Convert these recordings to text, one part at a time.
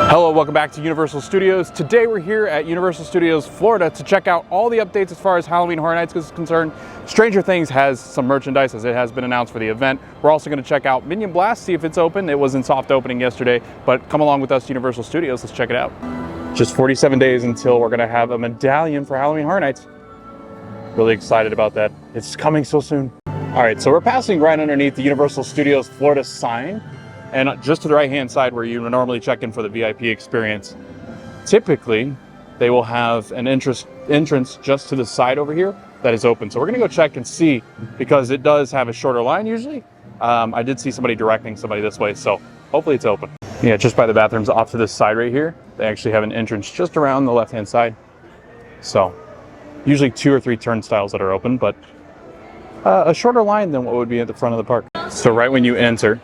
Hello, welcome back to Universal Studios. Today we're here at Universal Studios Florida to check out all the updates as far as Halloween Horror Nights is concerned. Stranger Things has some merchandise as it has been announced for the event. We're also going to check out Minion Blast, see if it's open. It was in soft opening yesterday, but come along with us to Universal Studios. Let's check it out. Just 47 days until we're going to have a medallion for Halloween Horror Nights. Really excited about that. It's coming so soon. All right, so we're passing right underneath the Universal Studios Florida sign. And just to the right-hand side where you normally check in for the VIP experience, typically they will have an entrance just to the side over here that is open. So we're gonna go check and see, because it does have a shorter line usually. I did see somebody directing somebody this way, so hopefully it's open. Yeah, just by the bathrooms off to this side right here, they actually have an entrance just around the left-hand side. So usually 2 or 3 turnstiles that are open, but a shorter line than what would be at the front of the park. So right when you enter,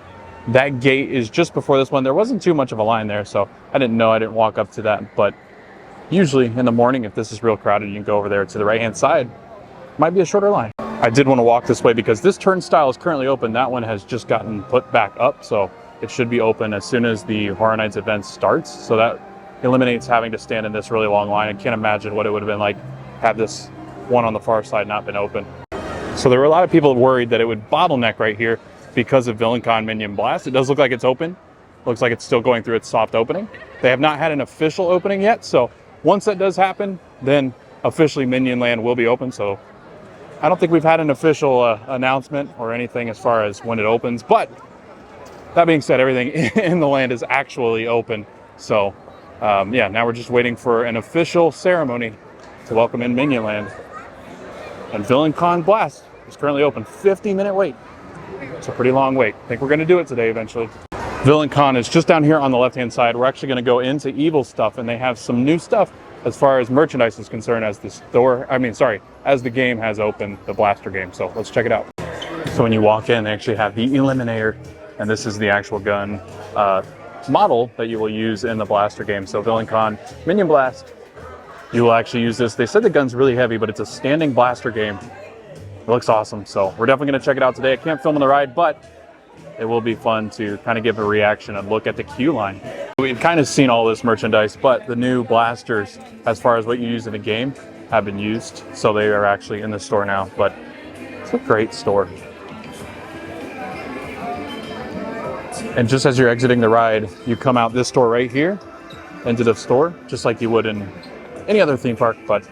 that gate is just before this one. There wasn't too much of a line there, so I didn't walk up to that. But usually in the morning, if this is real crowded, you can go over there to the right-hand side. Might be a shorter line. I did want to walk this way because this turnstile is currently open. That one has just gotten put back up, so it should be open as soon as the Horror Nights event starts. So that eliminates having to stand in this really long line. I can't imagine what it would have been like had this one on the far side not been open. So there were a lot of people worried that it would bottleneck right here because of Con Minion Blast. It does look like it's open. Looks like it's still going through its soft opening. They have not had an official opening yet, so once that does happen, then officially Minion Land will be open. So I don't think we've had an official announcement or anything as far as when it opens, but that being said, everything in the land is actually open. So yeah, now we're just waiting for an official ceremony to welcome in Minion Land. And Con Blast is currently open. 50-minute wait. It's a pretty long wait. I think we're going to do it today eventually. Con is just down here on the left-hand side. We're actually going to go into Evil Stuff, and they have some new stuff as far as merchandise is concerned as the game has opened, the Blaster game. So let's check it out. So when you walk in, they actually have the Eliminator, and this is the actual gun model that you will use in the Blaster game. So Con Minion Blast, you will actually use this. They said the gun's really heavy, but it's a standing blaster game. It looks awesome, so we're definitely going to check it out today. I can't film on the ride, but it will be fun to kind of give a reaction and look at the queue line. We've kind of seen all this merchandise, but the new blasters, as far as what you use in the game, have been used, so they are actually in the store now. But it's a great store. And just as you're exiting the ride, you come out this door right here into the store, just like you would in any other theme park, but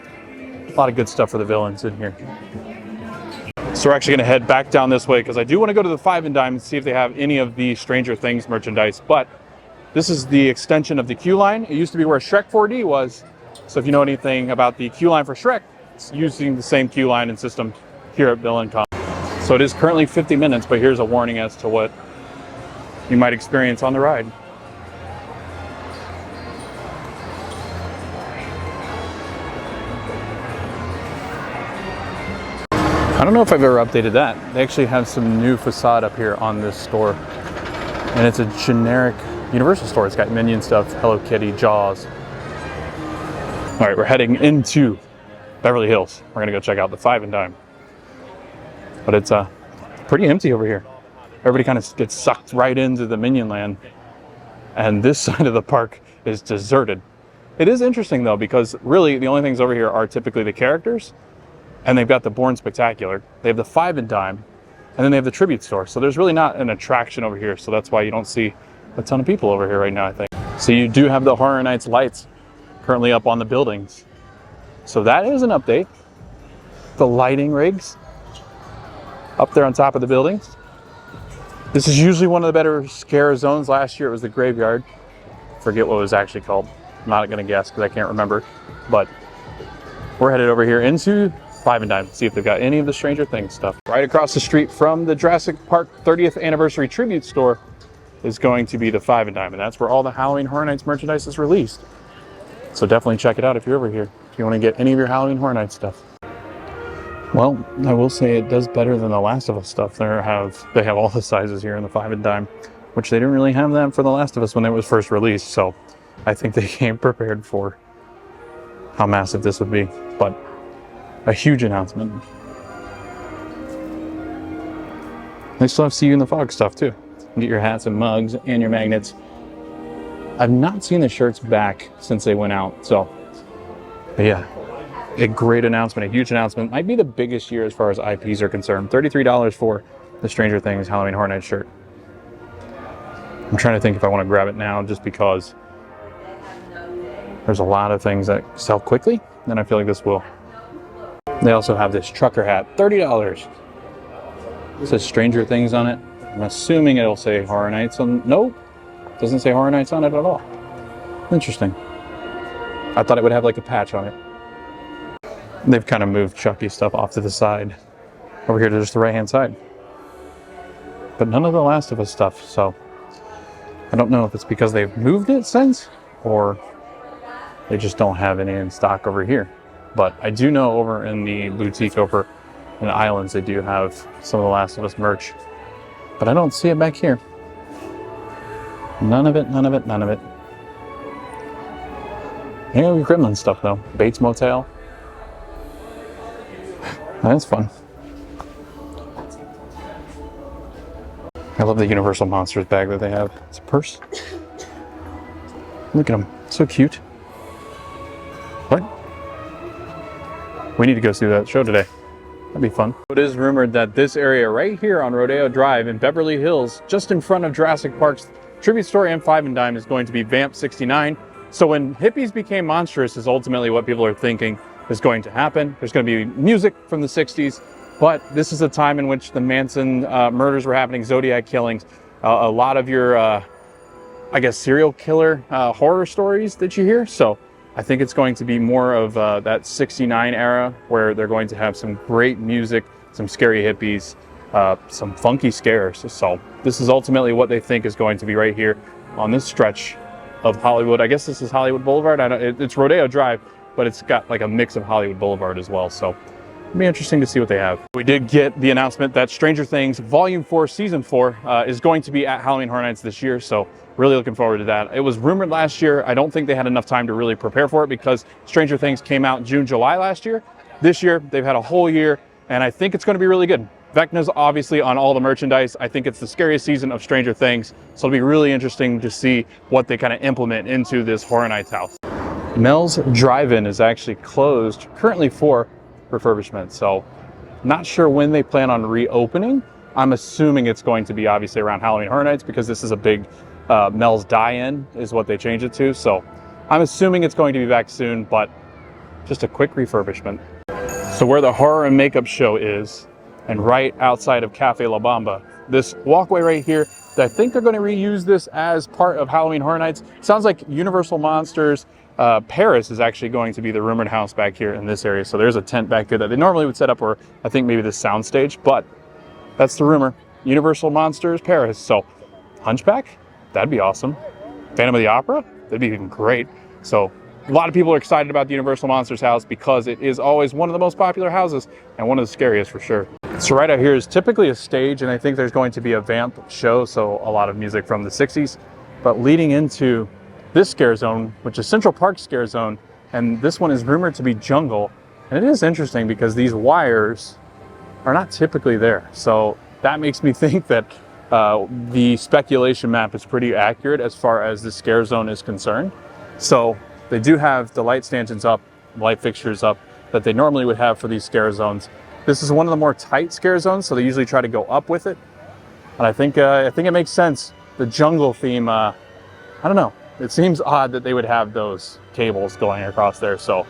a lot of good stuff for the villains in here. So we're actually going to head back down this way because I do want to go to the 5 and Dime and see if they have any of the Stranger Things merchandise. But this is the extension of the queue line. It used to be where Shrek 4D was. So if you know anything about the queue line for Shrek, it's using the same queue line and system here at Con. So it is currently 50 minutes, but here's a warning as to what you might experience on the ride. I don't know if I've ever updated that. They actually have some new facade up here on this store. And it's a generic Universal store. It's got Minion stuff, Hello Kitty, Jaws. All right, we're heading into Beverly Hills. We're gonna go check out the 5 and Dime. But it's pretty empty over here. Everybody kind of gets sucked right into the Minion Land. And this side of the park is deserted. It is interesting though, because really the only things over here are typically the characters. And they've got the Born Spectacular. They have the 5 and Dime, and then they have the Tribute Store. So there's really not an attraction over here. So that's why you don't see a ton of people over here right now, I think. So you do have the Horror Nights lights currently up on the buildings. So that is an update. The lighting rigs up there on top of the buildings. This is usually one of the better scare zones. Last year it was the Graveyard. Forget what it was actually called. I'm not gonna guess because I can't remember. But we're headed over here into 5 and Dime, see if they've got any of the Stranger Things stuff. Right across the street from the Jurassic Park 30th Anniversary Tribute Store is going to be the 5 and Dime, and that's where all the Halloween Horror Nights merchandise is released. So definitely check it out if you're over here, if you want to get any of your Halloween Horror Nights stuff. Well, I will say it does better than the Last of Us stuff. They have all the sizes here in the 5 and Dime, which they didn't really have that for the Last of Us when it was first released, so I think they came prepared for how massive this would be. But a huge announcement. They still have See You in the Fog stuff too. You get your hats and mugs and your magnets. I've not seen the shirts back since they went out. So, but yeah, a great announcement, a huge announcement. Might be the biggest year as far as IPs are concerned. $33 for the Stranger Things Halloween Horror Nights shirt. I'm trying to think if I want to grab it now just because there's a lot of things that sell quickly, and I feel like this will. They also have this trucker hat, $30. It says Stranger Things on it. I'm assuming it'll say Horror Nights on. Nope, doesn't say Horror Nights on it at all. Interesting. I thought it would have like a patch on it. They've kind of moved Chucky stuff off to the side, over here to just the right-hand side. But none of the Last of Us stuff, so I don't know if it's because they've moved it since, or they just don't have any in stock over here. But I do know over in the boutique over in the islands, they do have some of the Last of Us merch. But I don't see it back here. None of it, none of it, none of it. Yeah, Gremlin stuff though. Bates Motel. That's fun. I love the Universal Monsters bag that they have. It's a purse. Look at them. So cute. What? We need to go see that show today. That'd be fun. It is rumored that this area right here on Rodeo Drive in Beverly Hills, just in front of Jurassic Park's tribute store and Five and Dime, is going to be Vamp 69. So when hippies became monstrous is ultimately what people are thinking is going to happen. There's going to be music from the 60s, but this is a time in which the Manson murders were happening, Zodiac killings, a lot of your, I guess, serial killer horror stories that you hear. So I think it's going to be more of that 69 era where they're going to have some great music, some scary hippies, some funky scares. So this is ultimately what they think is going to be right here on this stretch of Hollywood. I guess this is Hollywood Boulevard. I don't, it's Rodeo Drive, but it's got like a mix of Hollywood Boulevard as well. So it'll be interesting to see what they have. We did get the announcement that Stranger Things Volume 4, Season 4 is going to be at Halloween Horror Nights this year. So really looking forward to that. It was rumored last year. I don't think they had enough time to really prepare for it because Stranger Things came out June, July last year. This year, they've had a whole year, and I think it's going to be really good. Vecna's obviously on all the merchandise. I think it's the scariest season of Stranger Things, so it'll be really interesting to see what they kind of implement into this Horror Nights house. Mel's Drive-In is actually closed currently for refurbishment, so not sure when they plan on reopening. I'm assuming it's going to be obviously around Halloween Horror Nights because this is a big Mel's Die-In is what they changed it to, so I'm assuming it's going to be back soon, but just a quick refurbishment. So where the horror and makeup show is, and right outside of Cafe La Bamba, this walkway right here, I think they're going to reuse this as part of Halloween Horror Nights. Sounds like Universal Monsters Paris is actually going to be the rumored house back here in this area. So there's a tent back here that they normally would set up, or I think maybe the sound stage, but that's the rumor. Universal Monsters Paris. So Hunchback, that'd be awesome. Phantom of the Opera, that'd be even great. So a lot of people are excited about the Universal Monsters house because it is always one of the most popular houses and one of the scariest for sure. So right out here is typically a stage, and I think there's going to be a vamp show, so a lot of music from the 60s. But leading into this scare zone, which is Central Park Scare Zone, and this one is rumored to be jungle. And it is interesting because these wires are not typically there. So that makes me think that the speculation map is pretty accurate as far as the scare zone is concerned. So they do have the light stanchions up, light fixtures up that they normally would have for these scare zones. This is one of the more tight scare zones, so they usually try to go up with it. And I think it makes sense. The jungle theme, I don't know. It seems odd that they would have those cables going across there. So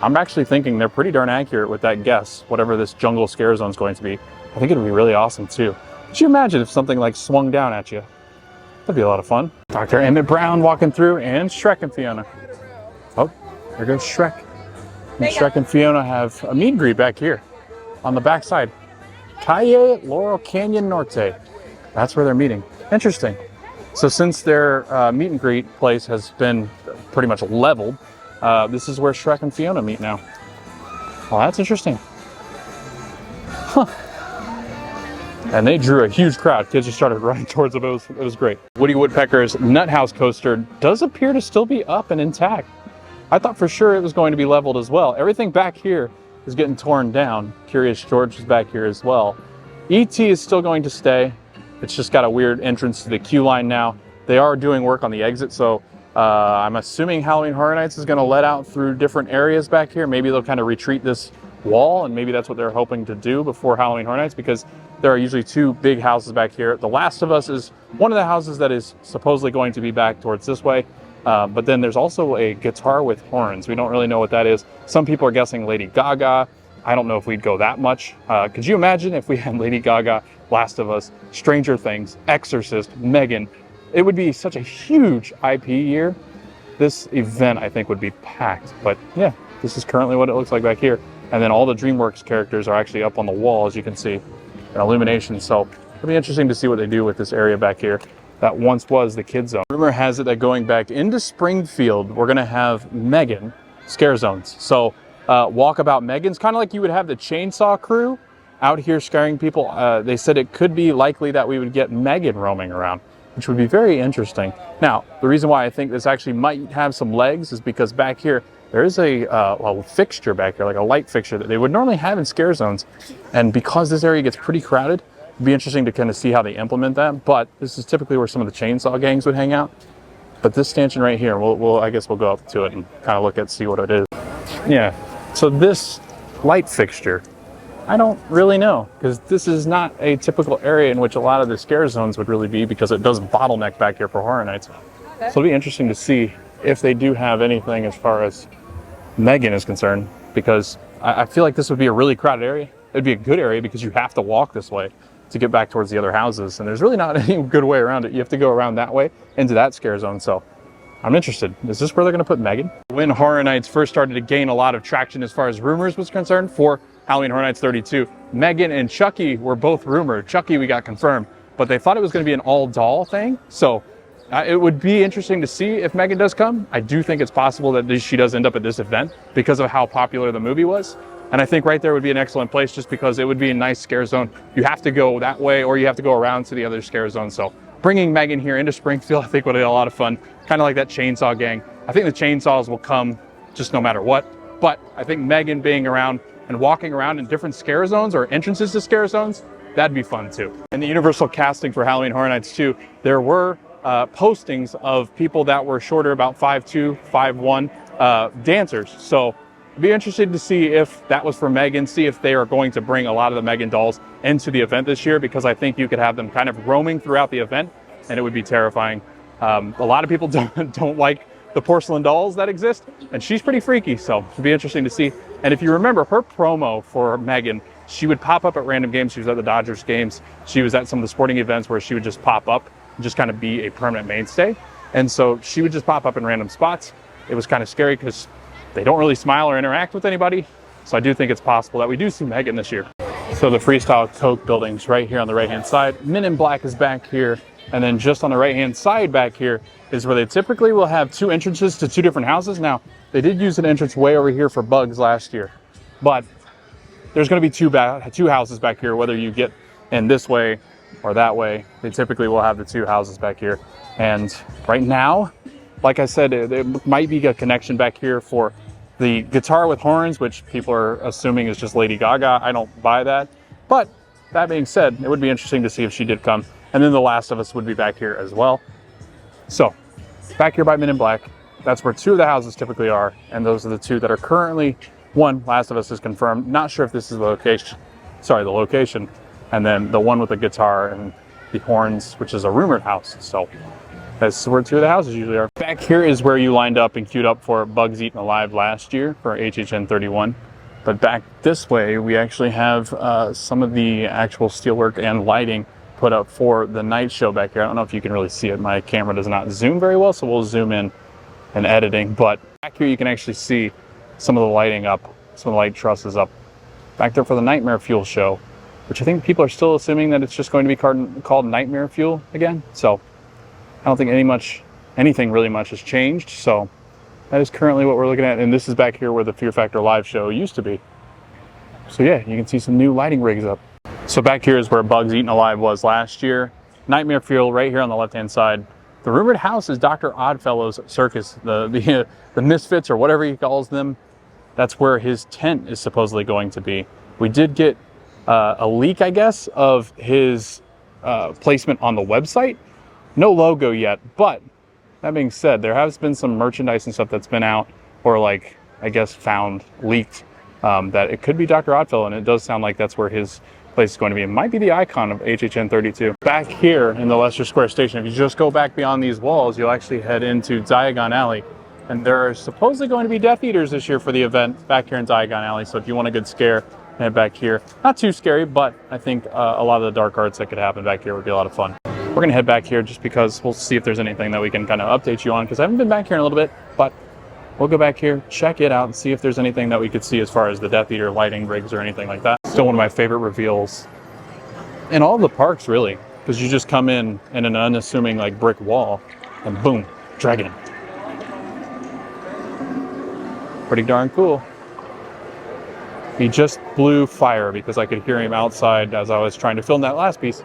I'm actually thinking they're pretty darn accurate with that guess, whatever this jungle scare zone is going to be. I think it would be really awesome too. Could you imagine if something like swung down at you? That'd be a lot of fun. Dr. Emmett Brown walking through, and Shrek and Fiona. Oh, there goes Shrek. And Shrek and Fiona have a meet and greet back here on the back side. Calle Laurel Canyon Norte. That's where they're meeting. Interesting. So since their meet and greet place has been pretty much leveled, this is where Shrek and Fiona meet now. Well, that's interesting. Huh. And they drew a huge crowd. Kids just started running towards them. It was great. Woody Woodpecker's Nut House coaster does appear to still be up and intact. I thought for sure it was going to be leveled as well. Everything back here is getting torn down. Curious George is back here as well. E.T. is still going to stay. It's just got a weird entrance to the queue line now. They are doing work on the exit, so I'm assuming Halloween Horror Nights is going to let out through different areas back here. Maybe they'll kind of retreat this wall, and maybe that's what they're hoping to do before Halloween Horror Nights, because there are usually two big houses back here. The Last of Us is one of the houses that is supposedly going to be back towards this way. But then there's also a guitar with horns. We don't really know what that is. Some people are guessing Lady Gaga. I don't know if we'd go that much. Could you imagine if we had Lady Gaga, Last of Us, Stranger Things, Exorcist, Megan? It would be such a huge IP year. This event, I think, would be packed. But yeah, this is currently what it looks like back here. And then all the DreamWorks characters are actually up on the wall, as you can see, in illumination. So it'll be interesting to see what they do with this area back here that once was the kid zone. Rumor has it that going back into Springfield, we're gonna have Megan scare zones. So walkabout Megan's kind of like you would have the Chainsaw Crew out here scaring people. They said it could be likely that we would get Megan roaming around, which would be very interesting. Now, the reason why I think this actually might have some legs is because back here, there is a fixture back here, like a light fixture that they would normally have in scare zones. And because this area gets pretty crowded, it'd be interesting to kind of see how they implement that. But this is typically where some of the chainsaw gangs would hang out. But this stanchion right here, I guess we'll go up to it and kind of look at, see what it is. Yeah, so this light fixture, I don't really know, because this is not a typical area in which a lot of the scare zones would really be, because it does bottleneck back here for Horror Nights. So it'll be interesting to see if they do have anything as far as Megan is concerned, because I feel like this would be a really crowded area. It'd be a good area because you have to walk this way to get back towards the other houses, and there's really not any good way around it. You have to go around that way into that scare zone. So I'm interested. Is this where they're going to put Megan? When Horror Nights first started to gain a lot of traction as far as rumors was concerned for Halloween Horror Nights 32, Megan and Chucky were both rumored. Chucky we got confirmed, but they thought it was going to be an all doll thing. So it would be interesting to see if Megan does come. I do think it's possible that she does end up at this event because of how popular the movie was. And I think right there would be an excellent place, just because it would be a nice scare zone. You have to go that way, or you have to go around to the other scare zone. So bringing Megan here into Springfield, I think would be a lot of fun. Kind of like that chainsaw gang. I think the chainsaws will come just no matter what. But I think Megan being around and walking around in different scare zones or entrances to scare zones, that'd be fun too. In the Universal casting for Halloween Horror Nights 2, there were postings of people that were shorter, about 5'2", 5'1", dancers. So be interested to see if that was for Megan, see if they are going to bring a lot of the Megan dolls into the event this year, because I think you could have them kind of roaming throughout the event and it would be terrifying. A lot of people don't like the porcelain dolls that exist, and she's pretty freaky, so it'd be interesting to see. And if you remember her promo for Megan, she would pop up at random games. She was at the Dodgers games. She was at some of the sporting events where she would just pop up and just kind of be a permanent mainstay. And so she would just pop up in random spots. It was kind of scary because they don't really smile or interact with anybody. So I do think it's possible that we do see Megan this year. So the Freestyle Coke building's right here on the right-hand side. Men in Black is back here. And then just on the right-hand side back here is where they typically will have two entrances to two different houses. Now, they did use an entrance way over here for Bugs last year, but there's going to be two houses back here, whether you get in this way or that way. They typically will have the two houses back here. And right now, like I said, it might be a connection back here for the guitar with horns, which people are assuming is just Lady Gaga. I don't buy that. But that being said, it would be interesting to see if she did come. And then The Last of Us would be back here as well. So back here by Men in Black, that's where two of the houses typically are. And those are the two that are currently, one, Last of Us is confirmed. Not sure if this is the location. And then the one with the guitar and the horns, which is a rumored house. So that's where two of the houses usually are. Back here is where you lined up and queued up for Bugs Eaten Alive last year for HHN 31. But back this way, we actually have some of the actual steelwork and lighting put up for the night show back here. I don't know if you can really see it. My camera does not zoom very well, so we'll zoom in editing. But back here, you can actually see some of the lighting up, some of the light trusses up back there for the Nightmare Fuel show, which I think people are still assuming that it's just going to be called Nightmare Fuel again. So I don't think anything really much has changed. So that is currently what we're looking at. And this is back here where the Fear Factor live show used to be. So yeah, you can see some new lighting rigs up. So back here is where Bugs Eaten Alive was last year. Nightmare Fuel right here on the left-hand side. The rumored house is Dr. Oddfellow's circus, the Misfits or whatever he calls them. That's where his tent is supposedly going to be. We did get a leak, I guess, of his placement on the website. No logo yet, but that being said, there has been some merchandise and stuff that's been out, or like, I guess found, leaked, that it could be Dr. Oddfellow, and it does sound like that's where his place is going to be. It might be the icon of HHN 32. Back here in the Leicester Square Station, if you just go back beyond these walls, you'll actually head into Diagon Alley. And there are supposedly going to be Death Eaters this year for the event back here in Diagon Alley. So if you want a good scare, head back here. Not too scary, but I think a lot of the dark arts that could happen back here would be a lot of fun. We're going to head back here just because we'll see if there's anything that we can kind of update you on, because I haven't been back here in a little bit, but we'll go back here, check it out, and see if there's anything that we could see as far as the Death Eater lighting rigs or anything like that. Still one of my favorite reveals in all the parks, really, because you just come in an unassuming like brick wall, and boom, dragon. Pretty darn cool. He just blew fire because I could hear him outside as I was trying to film that last piece.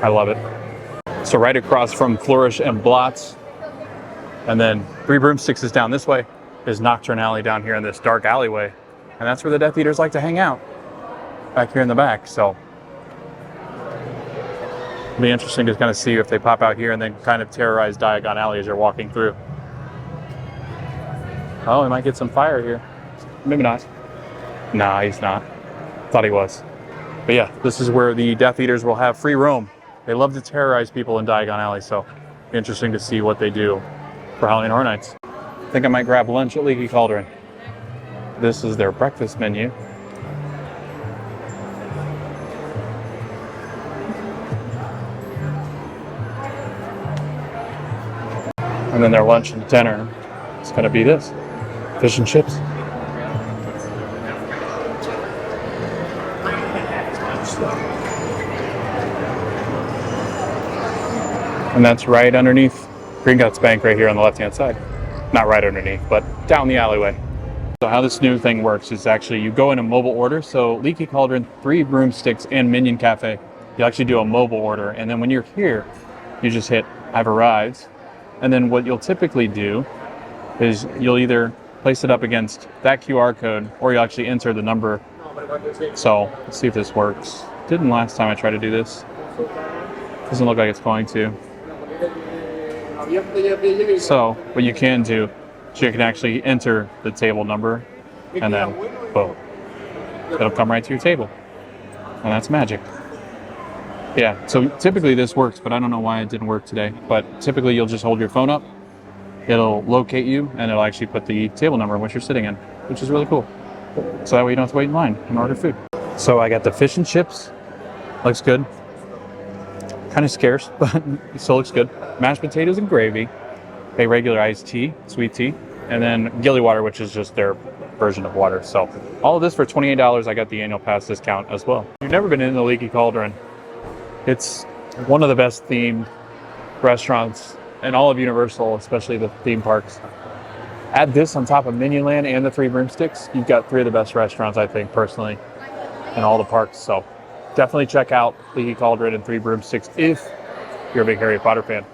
I love it. So right across from Flourish and Blots, and then Three Broomsticks is down this way, is Nocturne Alley down here in this dark alleyway. And that's where the Death Eaters like to hang out, back here in the back. So it'll be interesting to kind of see if they pop out here and then kind of terrorize Diagon Alley as you're walking through. Oh, we might get some fire here. Maybe not. Nah, he's not. Thought he was. But yeah, this is where the Death Eaters will have free roam. They love to terrorize people in Diagon Alley, so interesting to see what they do for Halloween Horror Nights. I think I might grab lunch at Leaky Cauldron. This is their breakfast menu. And then their lunch and dinner is going to be this. Fish and chips. And that's right underneath Green Guts Bank right here on the left-hand side. Not right underneath, but down the alleyway. So how this new thing works is actually you go in a mobile order. So Leaky Cauldron, Three Broomsticks, and Minion Cafe, you actually do a mobile order. And then when you're here, you just hit I've arrived. And then what you'll typically do is you'll either place it up against that QR code, or you'll actually enter the number. So let's see if this works. Didn't last time I tried to do this. Doesn't look like it's going to. So what you can do is you can actually enter the table number, and then boom, it'll come right to your table. And that's magic. Yeah, so typically this works, but I don't know why it didn't work today. But typically you'll just hold your phone up, it'll locate you, and it'll actually put the table number in which you're sitting in, which is really cool. So that way you don't have to wait in line and order food. So I got the fish and chips. Looks good. Kind of scarce, but it still looks good. Mashed potatoes and gravy, a regular iced tea, sweet tea, and then Gilly Water, which is just their version of water. So all of this for $28. I got the annual pass discount as well. If you've never been in the Leaky Cauldron, it's one of the best themed restaurants in all of Universal, especially the theme parks. Add this on top of Minion Land and the Three Broomsticks, you've got three of the best restaurants, I think, personally, in all the parks. So definitely check out Leaky Cauldron and Three Broomsticks if you're a big Harry Potter fan.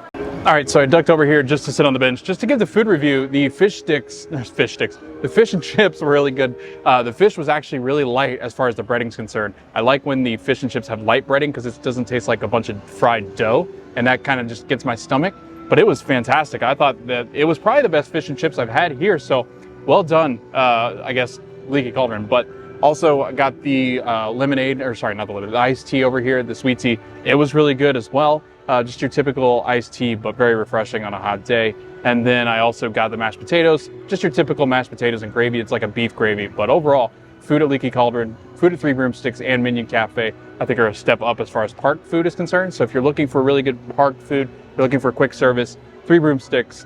All right, so I ducked over here just to sit on the bench, just to give the food review. The the fish and chips were really good. The fish was actually really light as far as the breading's concerned. I like when the fish and chips have light breading because it doesn't taste like a bunch of fried dough, and that kind of just gets my stomach. But it was fantastic. I thought that it was probably the best fish and chips I've had here, so well done, I guess, Leaky Cauldron. But also I got the lemonade, or sorry, not the lemonade, the iced tea over here, the sweet tea. It was really good as well. Just your typical iced tea, but very refreshing on a hot day. And then I also got the mashed potatoes, just your typical mashed potatoes and gravy. It's like a beef gravy, but overall, food at Leaky Cauldron, food at Three Broomsticks, and Minion Cafe, I think are a step up as far as park food is concerned. So if you're looking for really good park food, you're looking for quick service, Three Broomsticks,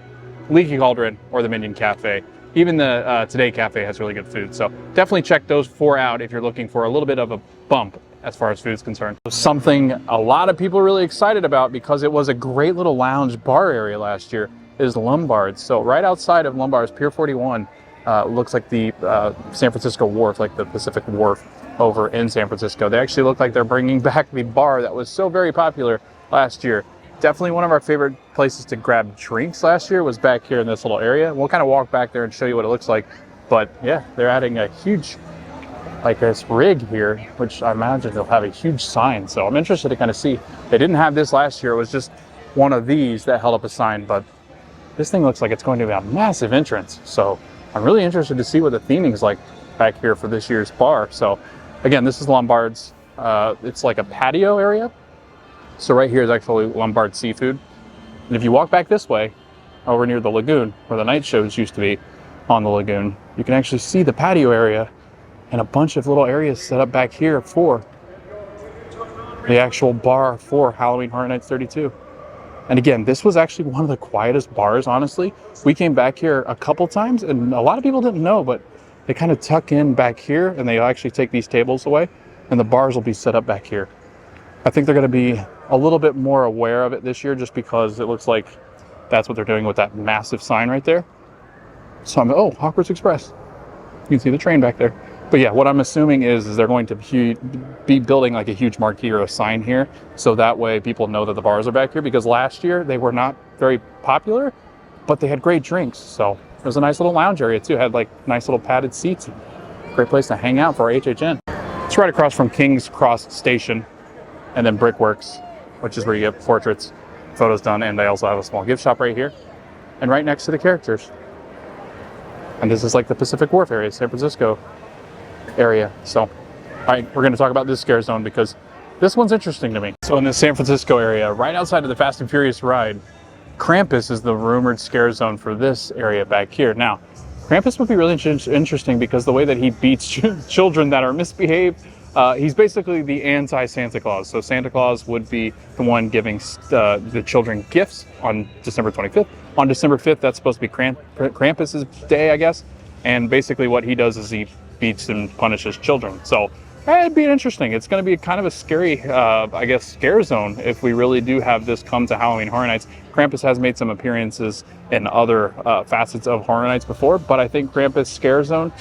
Leaky Cauldron, or the Minion Cafe. Even the Today Cafe has really good food. So definitely check those four out if you're looking for a little bit of a bump as far as food is concerned. Something a lot of people are really excited about, because it was a great little lounge bar area last year, is Lombard's. So right outside of Lombard's, Pier 41, looks like the San Francisco Wharf, like the Pacific Wharf over in San Francisco. They actually look like they're bringing back the bar that was so very popular last year. Definitely one of our favorite places to grab drinks last year was back here in this little area. We'll kind of walk back there and show you what it looks like. But yeah, they're adding a huge, like this rig here, which I imagine they'll have a huge sign. So I'm interested to kind of see. They didn't have this last year. It was just one of these that held up a sign, but this thing looks like it's going to be a massive entrance. So I'm really interested to see what the theming is like back here for this year's bar. So again, this is Lombard's. It's like a patio area. So right here is actually Lombard Seafood. And if you walk back this way, over near the lagoon, where the night shows used to be on the lagoon, you can actually see the patio area and a bunch of little areas set up back here for the actual bar for Halloween Horror Nights 32. And again, this was actually one of the quietest bars, honestly. We came back here a couple times and a lot of people didn't know, but they kind of tuck in back here and they actually take these tables away and the bars will be set up back here. I think they're going to be a little bit more aware of it this year just because it looks like that's what they're doing with that massive sign right there. So I'm, oh, Hawkers Express. You can see the train back there. But yeah, what I'm assuming is they're going to be building like a huge marquee or a sign here. So that way people know that the bars are back here, because last year they were not very popular, but they had great drinks. So it was a nice little lounge area too. It had like nice little padded seats. Great place to hang out for HHN. It's right across from King's Cross Station and then Brickworks, which is where you get portraits, photos done. And they also have a small gift shop right here and right next to the characters. And this is like the Pacific Wharf area, San Francisco area. So, all right, we're going to talk about this scare zone because this one's interesting to me. So in the San Francisco area, right outside of the Fast and Furious ride, Krampus is the rumored scare zone for this area back here. Now, Krampus would be really interesting because the way that he beats children that are misbehaved, he's basically the anti-Santa Claus. So Santa Claus would be the one giving the children gifts on December 25th. On December 5th, that's supposed to be Krampus's day, I guess. And basically what he does is he beats and punishes children. So it'd be interesting. It's going to be kind of a scary, I guess, scare zone if we really do have this come to Halloween Horror Nights. Krampus has made some appearances in other facets of Horror Nights before, but I think Krampus scare zone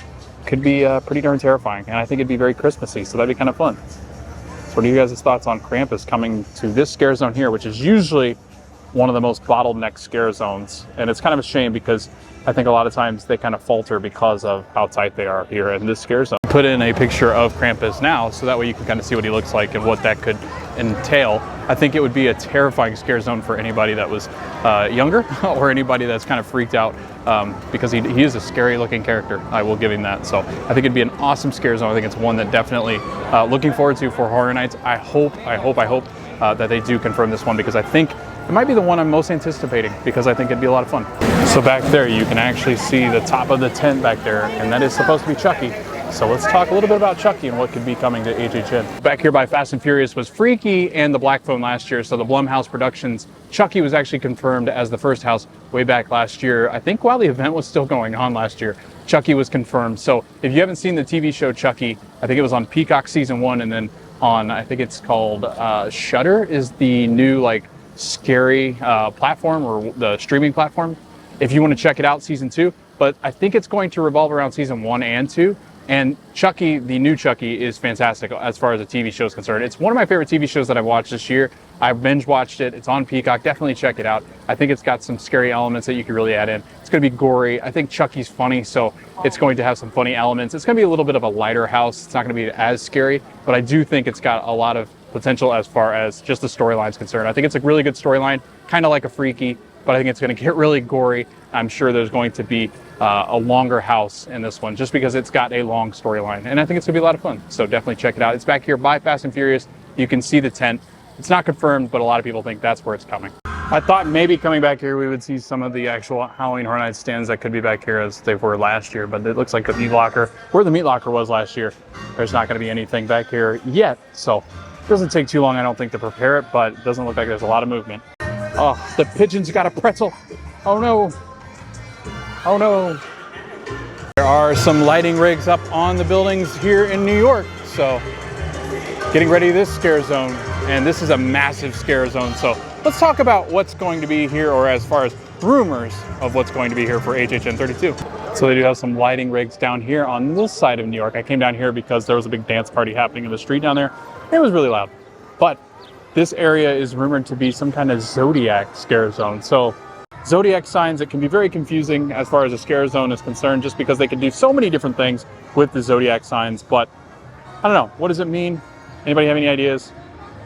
could be pretty darn terrifying, and I think it'd be very Christmassy, so that'd be kind of fun. So what are you guys' thoughts on Krampus coming to this scare zone here, which is usually one of the most bottleneck scare zones? And it's kind of a shame because I think a lot of times they kind of falter because of how tight they are here in this scare zone. Put in a picture of Krampus now, so that way you can kind of see what he looks like and what that could entail. I think it would be a terrifying scare zone for anybody that was younger or anybody that's kind of freaked out because he is a scary looking character. I will give him that. So I think it'd be an awesome scare zone. I think it's one that definitely looking forward to for Horror Nights. I hope that they do confirm this one, because I think it might be the one I'm most anticipating, because I think it'd be a lot of fun. So back there you can actually see the top of the tent back there, and that is supposed to be Chucky. So let's talk a little bit about Chucky and what could be coming to HHN. Back here by Fast and Furious was Freaky and the Black Phone last year. So the Blumhouse Productions, Chucky was actually confirmed as the first house way back last year. I think while the event was still going on last year, Chucky was confirmed. So if you haven't seen the TV show Chucky, I think it was on Peacock season 1, and then on, I think it's called Shudder is the new like scary platform, or the streaming platform. If you want to check it out, season 2, but I think it's going to revolve around season 1 and 2. And Chucky, the new Chucky, is fantastic as far as the TV show is concerned. It's one of my favorite TV shows that I've watched this year. I binge watched it. It's on Peacock. Definitely check it out. I think it's got some scary elements that you can really add in. It's going to be gory. I think Chucky's funny, so it's going to have some funny elements. It's going to be a little bit of a lighter house. It's not going to be as scary, but I do think it's got a lot of potential as far as just the storyline's concerned. I think it's a really good storyline, kind of like a Freaky, but I think it's going to get really gory. I'm sure there's going to be a longer house in this one, just because it's got a long storyline, and I think it's going to be a lot of fun. So definitely check it out. It's back here by Fast and Furious. You can see the tent. It's not confirmed, but a lot of people think that's where it's coming. I thought maybe coming back here we would see some of the actual Halloween Horror Nights stands that could be back here as they were last year, but it looks like the meat locker, where the meat locker was last year, there's not going to be anything back here yet. So it doesn't take too long, I don't think, to prepare it, but it doesn't look like there's a lot of movement. Oh, the pigeon's got a pretzel. Oh no. Oh no. There are some lighting rigs up on the buildings here in New York. So getting ready this scare zone, and this is a massive scare zone. So let's talk about what's going to be here, or as far as rumors of what's going to be here for HHN 32. So they do have some lighting rigs down here on this side of New York. I came down here because there was a big dance party happening in the street down there. It was really loud, but this area is rumored to be some kind of Zodiac scare zone. So Zodiac signs, it can be very confusing as far as a scare zone is concerned, just because they can do so many different things with the Zodiac signs. But I don't know, what does it mean? Anybody have any ideas?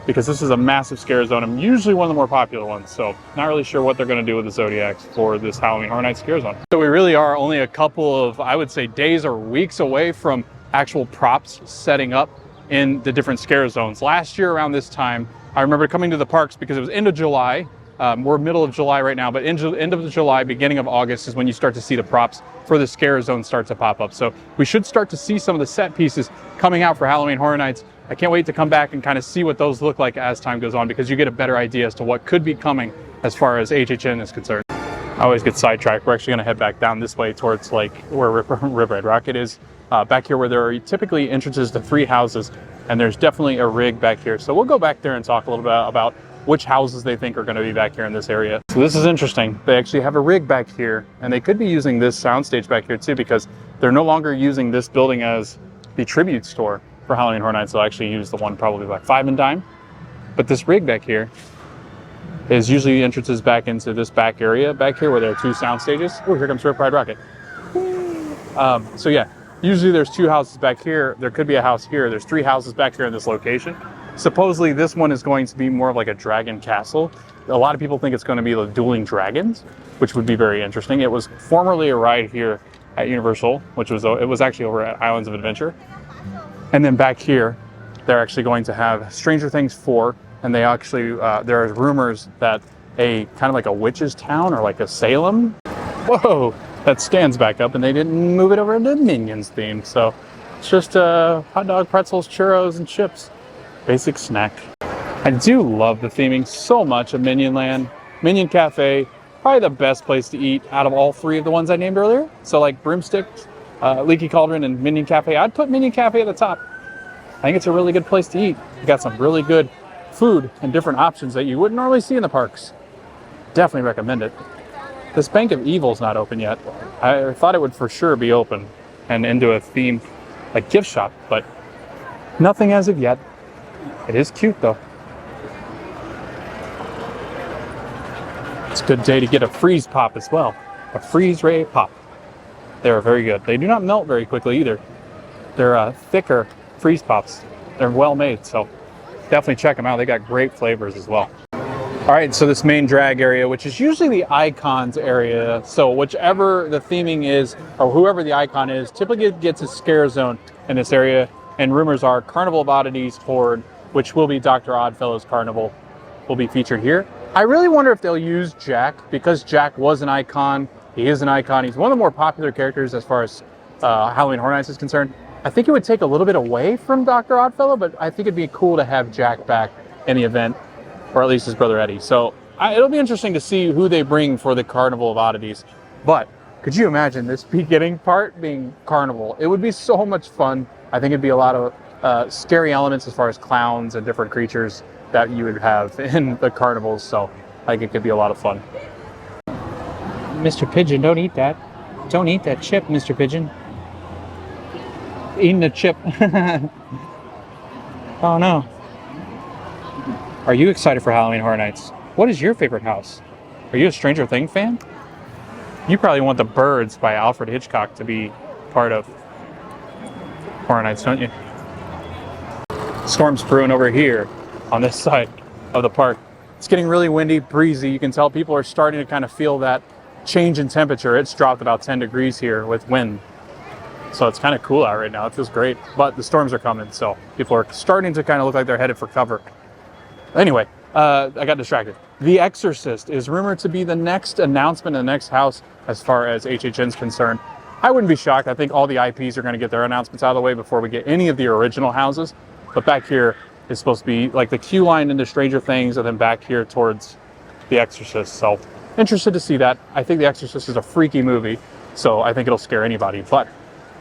because this is a massive scare zone and usually one of the more popular ones. So not really sure what they're going to do with the Zodiacs for this Halloween Horror Nights scare zone. So we really are only a couple of, I would say, days or weeks away from actual props setting up in the different scare zones. Last year around this time, I remember coming to the parks because it was end of July. We're middle of July right now, but end of July, beginning of August is when you start to see the props for the scare zone start to pop up. So we should start to see some of the set pieces coming out for Halloween Horror Nights. I can't wait to come back and kind of see what those look like as time goes on, because you get a better idea as to what could be coming as far as HHN is concerned. I always get sidetracked. We're actually going to head back down this way towards like where River Red Rocket is. Back here where there are typically entrances to 3 houses, and there's definitely a rig back here. So we'll go back there and talk a little bit about which houses they think are going to be back here in this area. So this is interesting. They actually have a rig back here, and they could be using this soundstage back here too, because they're no longer using this building as the tribute store for Halloween Horror Nights. They'll actually use the one probably like 5 and dime. But this rig back here is usually entrances back into this back area back here where there are 2 sound stages. Oh, here comes Rip Ride Rocket. So yeah, usually there's 2 houses back here. There could be a house here. There's 3 houses back here in this location. Supposedly this one is going to be more of like a dragon castle. A lot of people think it's going to be the dueling dragons, which would be very interesting. It was formerly a ride here at Universal, which was, it was actually over at Islands of Adventure. And then back here, they're actually going to have Stranger Things 4, and they actually, there are rumors that a kind of like a witch's town or like a Salem, whoa, that stands back up, and they didn't move it over into Minions theme. So it's just hot dog, pretzels, churros, and chips. Basic snack. I do love the theming so much of Minion Land. Minion Cafe, probably the best place to eat out of all 3 of the ones I named earlier. So like Broomsticks, Leaky Cauldron, and Minion Cafe. I'd put Minion Cafe at the top. I think it's a really good place to eat. You got some really good food and different options that you wouldn't normally see in the parks. Definitely recommend it. This Bank of Evil's not open yet. I thought it would for sure be open and into a theme like gift shop, but nothing as of yet. It is cute though. It's a good day to get a freeze pop as well. A freeze ray pop. They're very good. They do not melt very quickly either. They're thicker freeze pops. They're well made, so definitely check them out. They got great flavors as well. All right, so this main drag area, which is usually the icons area. So whichever the theming is, or whoever the icon is, typically gets a scare zone in this area. And rumors are Carnival of Oddities Horde, which will be Dr. Oddfellow's Carnival, will be featured here. I really wonder if they'll use Jack, because Jack was an icon. He is an icon. He's one of the more popular characters as far as Halloween Horror Nights is concerned. I think it would take a little bit away from Dr. Oddfellow, but I think it'd be cool to have Jack back in the event, or at least his brother Eddie. So it'll be interesting to see who they bring for the Carnival of Oddities. But could you imagine this beginning part being Carnival? It would be so much fun. I think it'd be a lot of scary elements as far as clowns and different creatures that you would have in the carnivals. So I think it could be a lot of fun. Mr. Pigeon, don't eat that. Don't eat that chip, Mr. Pigeon. Eating a chip. Oh no. Are you excited for Halloween Horror Nights? What is your favorite house? Are you a Stranger Things fan? You probably want The Birds by Alfred Hitchcock to be part of Horror Nights, don't you? Storm's brewing over here on this side of the park. It's getting really windy, breezy. You can tell people are starting to kind of feel that change in temperature. It's dropped about 10 degrees here with wind. So it's kind of cool out right now. It feels great, but the storms are coming. So people are starting to kind of look like they're headed for cover. Anyway, I got distracted. The Exorcist is rumored to be the next announcement in the next house as far as HHN's concerned. I wouldn't be shocked. I think all the IPs are going to get their announcements out of the way before we get any of the original houses. But back here is supposed to be like the queue line into Stranger Things, and then back here towards The Exorcist. So interested to see that. I think The Exorcist is a freaky movie, so I think it'll scare anybody. But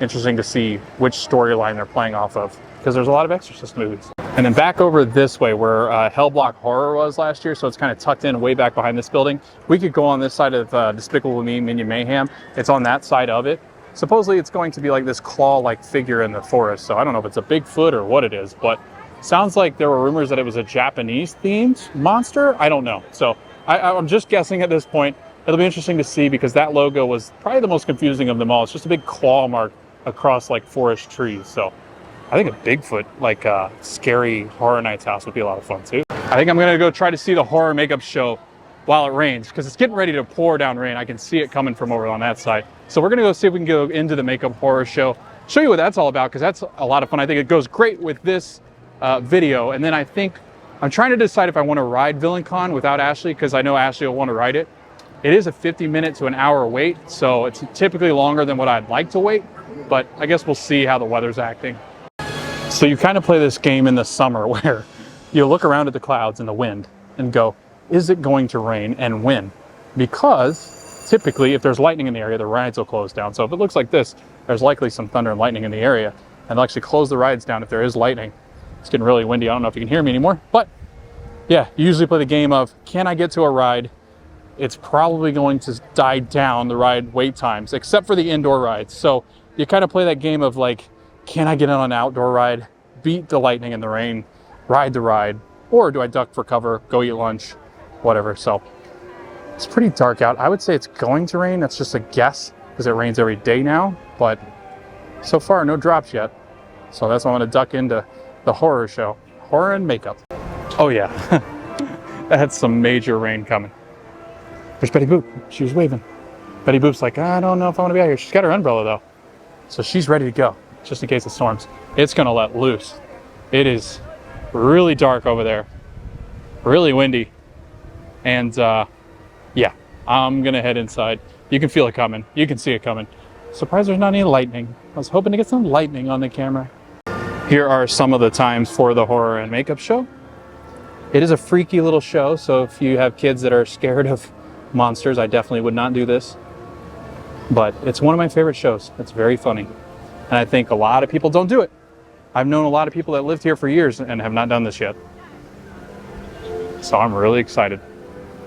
interesting to see which storyline they're playing off of, because there's a lot of Exorcist movies. And then back over this way where Hellblock Horror was last year, so it's kind of tucked in way back behind this building. We could go on this side of Despicable Me, Minion Mayhem. It's on that side of it. Supposedly it's going to be like this claw-like figure in the forest, so I don't know if it's a Bigfoot or what it is, but sounds like there were rumors that it was a Japanese-themed monster. I don't know. So I'm just guessing at this point. It'll be interesting to see, because that logo was probably the most confusing of them all. It's just a big claw mark across like forest trees. So I think a Bigfoot, like a scary Horror Nights house would be a lot of fun too. I think I'm gonna go try to see the horror makeup show while it rains, because it's getting ready to pour down rain. I can see it coming from over on that side. So we're gonna go see if we can go into the makeup horror show, show you what that's all about, because that's a lot of fun. I think it goes great with this video. And then I think I'm trying to decide if I want to ride VillainCon without Ashley, because I know Ashley will want to ride it. It is a 50-minute to an hour wait, so it's typically longer than what I'd like to wait, but I guess we'll see how the weather's acting. So you kind of play this game in the summer where you look around at the clouds and the wind and go, is it going to rain, and when? Because typically if there's lightning in the area, the rides will close down. So if it looks like this, there's likely some thunder and lightning in the area, and they'll actually close the rides down if there is lightning. It's getting really windy. I don't know if you can hear me anymore, but yeah, you usually play the game of, can I get to a ride? It's probably going to die down the ride wait times, except for the indoor rides. So you kind of play that game of like, can I get on an outdoor ride, beat the lightning and the rain, ride the ride, or do I duck for cover, go eat lunch, whatever. So it's pretty dark out. I would say it's going to rain. That's just a guess because it rains every day now, but so far no drops yet. So that's why I'm gonna duck into the horror show, horror and makeup. Oh yeah, that's some major rain coming. There's Betty Boop, she was waving. Betty Boop's like, I don't know if I wanna be out here. She's got her umbrella though. So she's ready to go, just in case it storms. It's gonna let loose. It is really dark over there, really windy. And yeah, I'm gonna head inside. You can feel it coming, you can see it coming. Surprised there's not any lightning. I was hoping to get some lightning on the camera. Here are some of the times for the horror and makeup show. It is a freaky little show, so if you have kids that are scared of monsters, I definitely would not do this. But it's one of my favorite shows. It's very funny. And I think a lot of people don't do it. I've known a lot of people that lived here for years and have not done this yet. So I'm really excited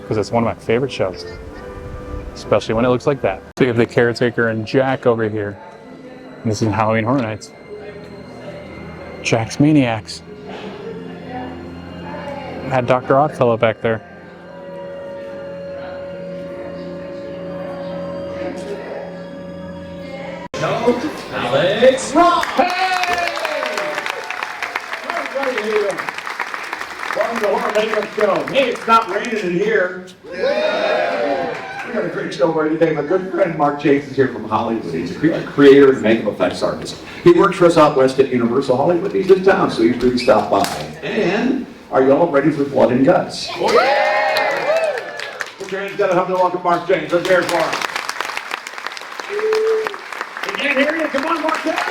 because it's one of my favorite shows, especially when it looks like that. So you have the caretaker and Jack over here. And this is Halloween Horror Nights. Jack's Maniacs. Had Dr. Oddfellow back there. No, Alex. Rob. Hey! Everybody here. Welcome to the Horror Makeup Show. Hey, it's not raining in here. We got a great show for you today. My good friend Mark Jakes is here from Hollywood. He's a creator and makeup effects artist. He works for us out west at Universal Hollywood. He's in town, so he's free to stop by. And are you all ready for blood and guts? Put your hands together. Help me welcome Mark Jakes. Let's hear it for him. He can't hear you. Come on, Mark Jakes.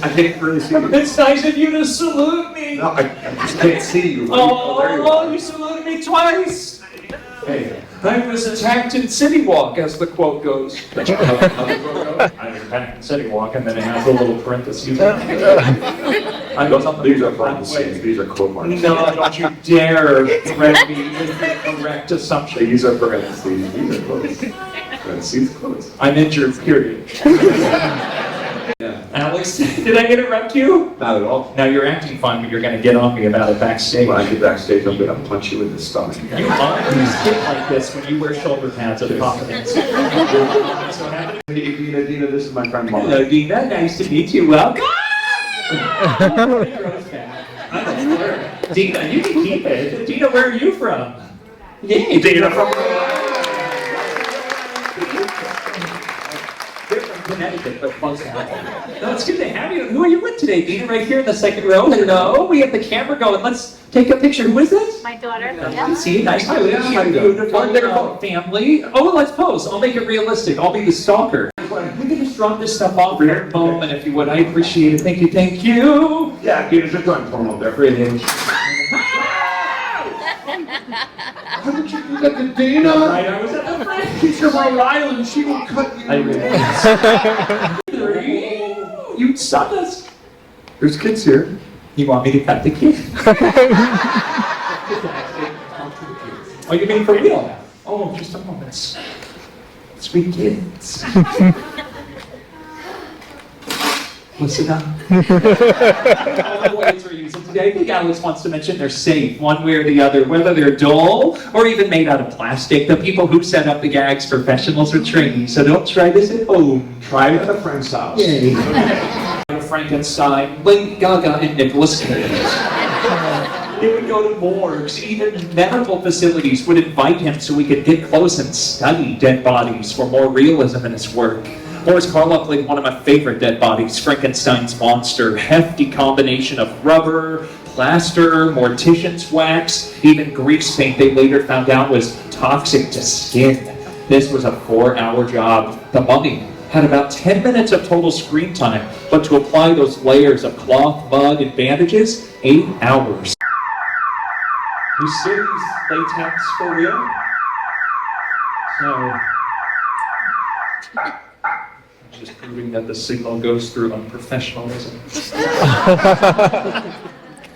I can't really see you. It's nice of you to salute me. No, I just can't see you. Oh, you saluted me twice. Hey. I was attacked in City Walk, as the quote goes. How the quote goes? I was attacked in City Walk, and then it has a little parentheses. I go something. These are parentheses. These are quote marks. No, don't you dare correct me with the correct assumption. These are parentheses. These are quotes. Parentheses, quotes. I'm injured, period. Yeah. Alex, did I interrupt you? Not at all. Now you're acting fine, but you're going to get on me about it backstage. When I get backstage, I'm going to punch you in the stomach. You always get like this when you wear shoulder pads of confidence. So happy to Hey, Dina, this is my friend Mark. Hello, Dina. Nice to meet you. Welcome. Dina, you can keep it. Dina, where are you from? Yay, Dina from Connecticut, but close enough. No, it's good to have you. Who are you with today, Dina? Right here in the second row. Hello. We have the camera going. Let's take a picture. Who is this? My daughter. Yeah. See, nice to meet you. Beautiful family. Oh, let's pose. I'll make it realistic. I'll be the stalker. We can just drop this stuff off for a moment, if you would. I appreciate it. Thank you. Thank you. Yeah, Dina, just go and phone up there. Brilliant. How did you do that to Dina? Right, I was at the friend. She's from Rhode Island. She will cut you. I really. You suck us. There's kids here. You want me to cut the kid? Oh, you mean for real? Oh, just a moment. Sweet kids. Listen up. All the ways we're using I think Alex wants to mention they're safe one way or the other, whether they're dull or even made out of plastic. The people who set up the gags, professionals or trained, so don't try this at home. Try it at a friend's house. Frankenstein, Lady Gaga, and Nicolas Cage. He would go to morgues, even medical facilities would invite him so we could get close and study dead bodies for more realism in his work. Boris Karloff played one of my favorite dead bodies, Frankenstein's monster. Hefty combination of rubber, plaster, mortician's wax, even grease paint they later found out was toxic to skin. This was a 4-hour job. The Mummy had about 10 minutes of total screen time, but to apply those layers of cloth, mud, and bandages, 8 hours. You still use latex for real? So, just proving that the signal goes through unprofessionalism.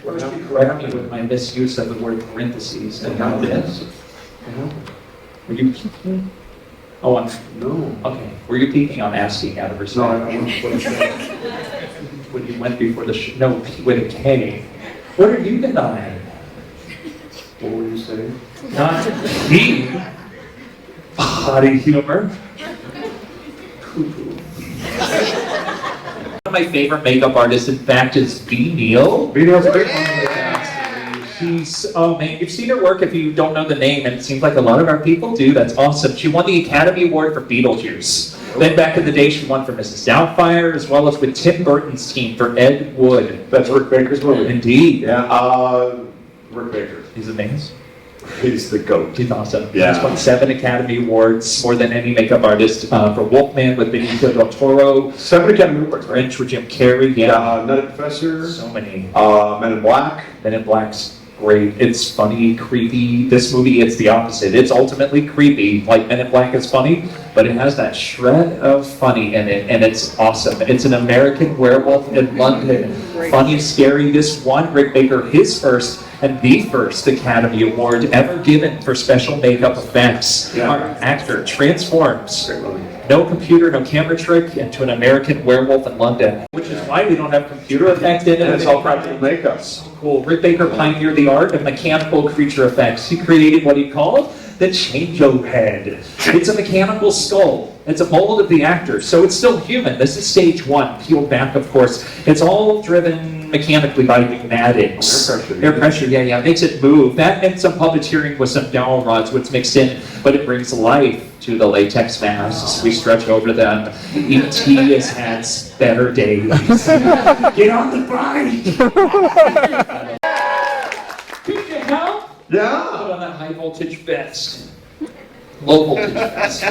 First, you correct me with my misuse of the word parentheses, and now this. Were you peeking? Oh, No. okay. Were you peeking on asking out of respect? No, I don't know what it said. When you went before the no, with a K. What are you denying? What were you saying? Not he. Body humor. One of my favorite makeup artists, in fact, is B. Neal. B. Neal's a big one. She's, oh man, you've seen her work if you don't know the name, and it seems like a lot of our people do. That's awesome. She won the Academy Award for Beetlejuice. Then back in the day, she won for Mrs. Doubtfire, as well as with Tim Burton's team for Ed Wood. That's Rick Baker's movie. Indeed. Yeah, Rick Baker. He's amazing. He's the GOAT. He's awesome. Yeah. He's won 7 Academy Awards, more than any makeup artist, for Wolfman with Benicio del Toro, 7 Academy Awards, right? Grinch with Jim Carrey, Nutty Professor. so many. Men in Black. Men in Black's great. It's funny, creepy. This movie, it's the opposite. It's ultimately creepy. Like Men in Black is funny, but it has that shred of funny in it, and it's awesome. It's an American werewolf in London. Funny, scary. This won Rick Baker his first and the first Academy Award ever given for special makeup effects. Yeah. Our actor transforms. Great movie. No computer, no camera trick, into an American werewolf in London. Which is why we don't have computer effects in it. And it's all practical makeup. Cool. Rick Baker pioneered the art of mechanical creature effects. He created what he called the change-o head. It's a mechanical skull. It's a mold of the actor, so it's still human. This is stage 1, peeled back, of course. It's all driven mechanically by pneumatics. Air pressure. Air pressure, yeah, makes it move. That and some puppeteering with some dowel rods, what's mixed in, but it brings life to the latex masks. We stretch over them. E.T. has had better days. Get on the bike! Could you help? Yeah. Put on that high voltage vest. Low voltage vest.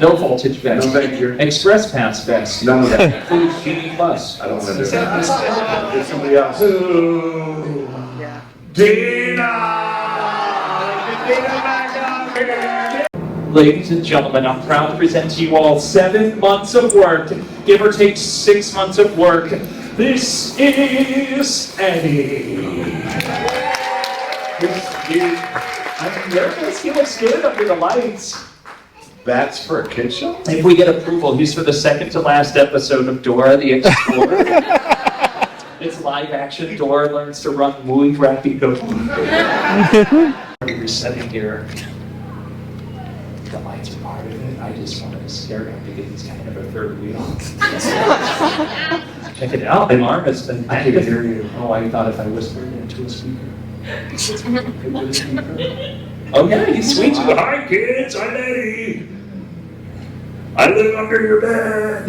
No voltage vest. No, thank you. Express pass vest. None of that. Includes Genie Plus. I don't want to do that. There's somebody else. Ladies and gentlemen, I'm proud to present to you all 7 months of work, give or take 6 months of work. This is Eddie. I'm nervous. He looks good under the lights. That's for a kid show? If we get approval, he's for the second to last episode of Dora the Explorer. It's live action. Dora learns to run muy rápido. Resetting here. The lights are part of it. I just wanted to scare him because he's kind of a third wheel. Check it out. My arm has been. I can't hear you. Oh, I thought if I whispered into a speaker. Oh yeah, he's sweet. Hi kids, I'm Eddie. I live under your bed.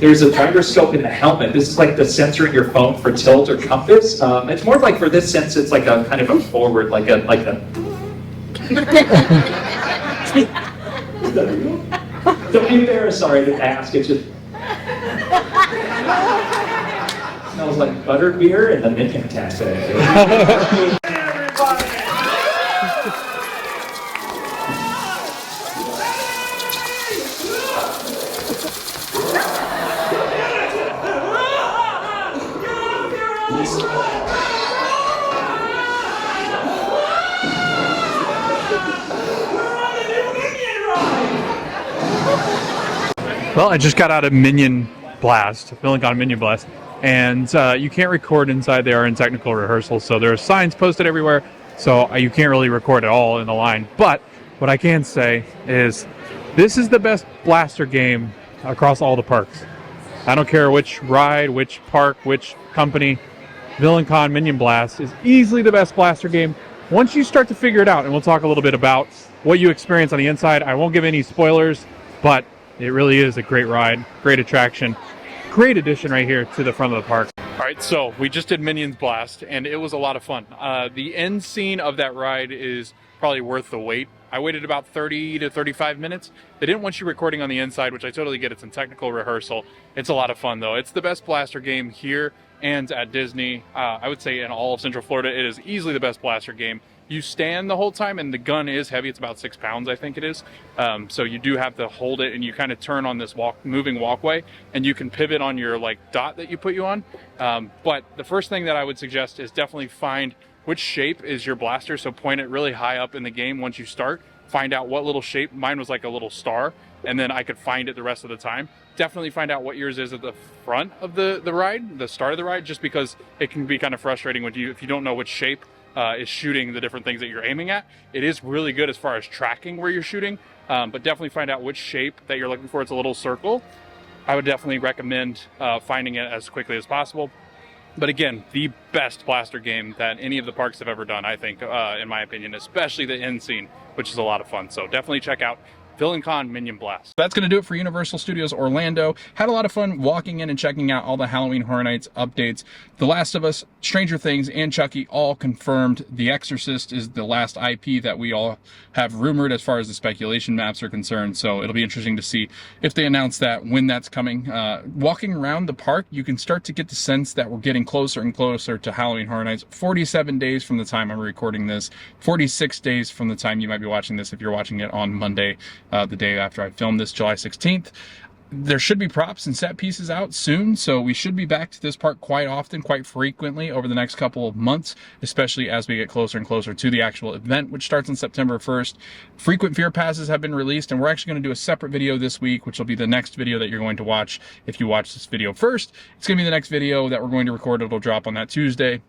There's a gyroscope in the helmet. This is like the sensor in your phone for tilt or compass. It's more like for this sense, it's like a kind of a forward, like a. Don't be embarrassed. Sorry to ask. It's just. Smells like butterbeer in the Minion Cafe. Well, I just got out of Minion Blast, feeling on Minion Blast. and you can't record inside. They are in technical rehearsal, so there are signs posted everywhere, so you can't really record at all in the line. But what I can say is this is the best blaster game across all the parks. I don't care which ride, which park, which company. Con Minion Blast is easily the best blaster game once you start to figure it out, and we'll talk a little bit about what you experience on the inside. I won't give any spoilers, but it really is a great ride, great attraction, great addition right here to the front of the park. All right, so we just did Minions Blast, and it was a lot of fun. The end scene of that ride is probably worth the wait. I waited about 30 to 35 minutes. They didn't want you recording on the inside, which I totally get. It's in technical rehearsal. It's a lot of fun, though. It's the best blaster game here and at Disney. I would say in all of Central Florida, it is easily the best blaster game. You stand the whole time, and the gun is heavy. It's about 6 pounds, I think it is. So you do have to hold it, and you kind of turn on this moving walkway, and you can pivot on your dot that you put you on. But the first thing that I would suggest is definitely find which shape is your blaster. So point it really high up in the game once you start. Find out what little shape. Mine was like a little star, and then I could find it the rest of the time. Definitely find out what yours is at the front of the ride, the start of the ride, just because it can be kind of frustrating if you don't know which shape is shooting the different things that you're aiming at. It is really good as far as tracking where you're shooting, but definitely find out which shape that you're looking for. It's a little circle. I would definitely recommend finding it as quickly as possible. But again, the best blaster game that any of the parks have ever done, I think, in my opinion, especially the end scene, which is a lot of fun. So definitely check out Con Minion Blast. That's going to do it for Universal Studios Orlando. Had a lot of fun walking in and checking out all the Halloween Horror Nights updates. The Last of Us, Stranger Things, and Chucky all confirmed. The Exorcist is the last IP that we all have rumored as far as the speculation maps are concerned. So it'll be interesting to see if they announce that, when that's coming. Walking around the park, you can start to get the sense that we're getting closer and closer to Halloween Horror Nights. 47 days from the time I'm recording this, 46 days from the time you might be watching this if you're watching it on Monday, the day after I filmed this, July 16th. There should be props and set pieces out soon, so we should be back to this park quite often, quite frequently over the next couple of months, especially as we get closer and closer to the actual event, which starts on September 1st. Frequent Fear Passes have been released, and we're actually going to do a separate video this week, which will be the next video that you're going to watch if you watch this video first. It's going to be the next video that we're going to record. It'll drop on that Tuesday.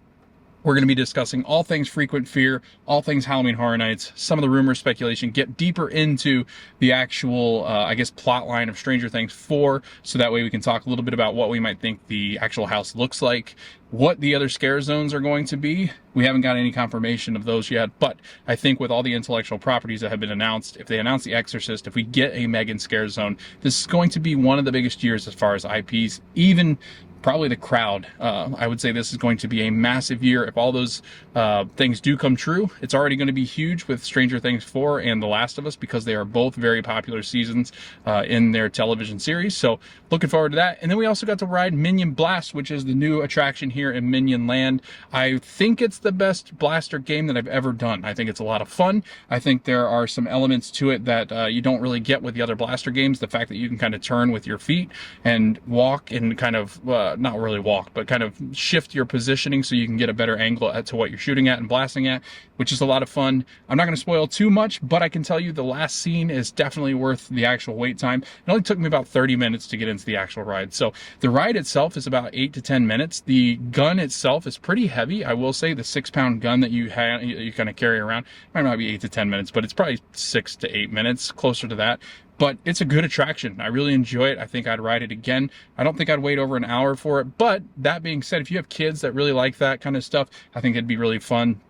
We're going to be discussing all things Frequent Fear, all things Halloween Horror Nights, some of the rumors, speculation, get deeper into the actual, I guess, plot line of Stranger Things 4, so that way we can talk a little bit about what we might think the actual house looks like, what the other scare zones are going to be. We haven't got any confirmation of those yet, but I think with all the intellectual properties that have been announced, if they announce The Exorcist, if we get a Megan scare zone, this is going to be one of the biggest years as far as IPs, even probably the crowd. I would say this is going to be a massive year. If all those things do come true, it's already going to be huge with Stranger Things 4 and The Last of Us, because they are both very popular seasons in their television series. So looking forward to that. And then we also got to ride Minion Blast, which is the new attraction here in Minion Land. I think it's the best blaster game that I've ever done. I think it's a lot of fun. I think there are some elements to it that you don't really get with the other blaster games. The fact that you can kind of turn with your feet and walk and kind of not really walk, but kind of shift your positioning so you can get a better angle to what you're shooting at and blasting at, which is a lot of fun. I'm not going to spoil too much, but I can tell you the last scene is definitely worth the actual wait time. It only took me about 30 minutes to get into the actual ride. So the ride itself is about 8 to 10 minutes. The gun itself is pretty heavy. I will say the 6-pound gun that you kind of carry around might not be 8 to 10 minutes, but it's probably 6 to 8 minutes, closer to that. But it's a good attraction. I really enjoy it. I think I'd ride it again. I don't think I'd wait over an hour for it. But that being said, if you have kids that really like that kind of stuff, I think it'd be really fun.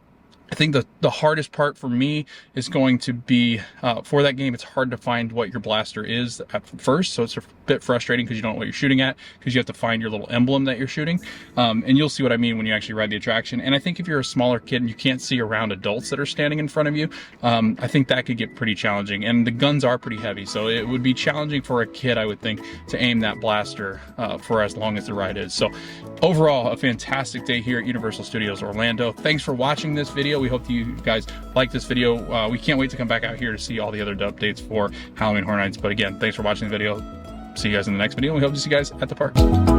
I think the hardest part for me is going to be, for that game, it's hard to find what your blaster is at first. So it's a bit frustrating because you don't know what you're shooting at, because you have to find your little emblem that you're shooting. And you'll see what I mean when you actually ride the attraction. And I think if you're a smaller kid and you can't see around adults that are standing in front of you, I think that could get pretty challenging. And the guns are pretty heavy, so it would be challenging for a kid, I would think, to aim that blaster for as long as the ride is. So overall, a fantastic day here at Universal Studios Orlando. Thanks for watching this video. We hope you guys like this video. We can't wait to come back out here to see all the other updates for Halloween Horror Nights. But again, thanks for watching the video. See you guys in the next video. We hope to see you guys at the parks.